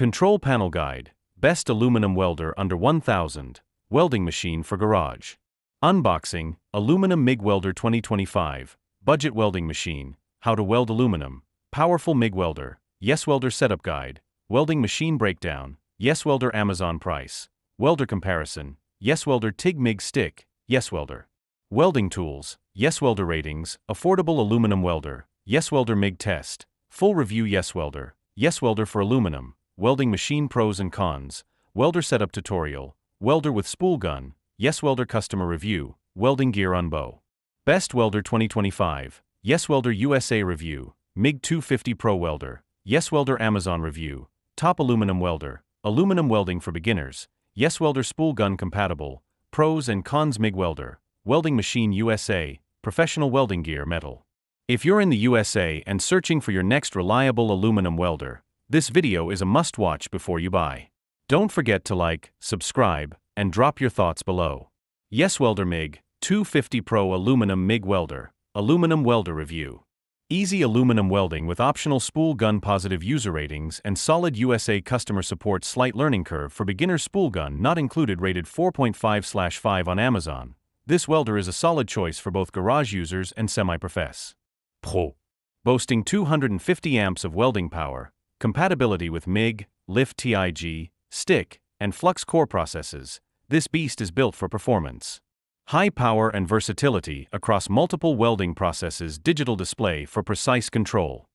Control Panel Guide, Best Aluminum Welder Under 1000, Welding Machine for Garage. Unboxing, Aluminum MIG Welder 2025, Budget Welding Machine, How to Weld Aluminum, Powerful MIG Welder, YESWELDER Setup Guide, Welding Machine Breakdown, YESWELDER Amazon Price, Welder Comparison, YESWELDER TIG MIG Stick, YESWELDER. Welding Tools, YESWELDER Ratings, Affordable Aluminum Welder, YESWELDER MIG Test, Full Review YESWELDER, YESWELDER for Aluminum, Welding Machine Pros and Cons, Welder Setup Tutorial, Welder with Spool Gun, YESWELDER Customer Review, Welding Gear Unbo. Best Welder 2025, YESWELDER USA Review, MIG 250 Pro Welder, YESWELDER Amazon Review, Top Aluminum Welder, Aluminum Welding for Beginners, YESWELDER Spool Gun Compatible, Pros and Cons MIG Welder, Welding Machine USA, Professional Welding Gear Metal. If you're in the USA and searching for your next reliable aluminum welder, this video is a must-watch before you buy. Don't forget to like, subscribe, and drop your thoughts below. YESWELDER MIG 250 Pro Aluminum MIG Welder, Aluminum Welder Review. Easy aluminum welding with optional spool gun, positive user ratings, and solid USA customer support. Slight learning curve for beginner. Spool gun not included, rated 4.5/5 on Amazon. This welder is a solid choice for both garage users and semi-profes. Pro. Boasting 250 amps of welding power, compatibility with MIG, lift TIG, stick, and flux core processes, this beast is built for performance. High power and versatility across multiple welding processes. Digital display for precise control.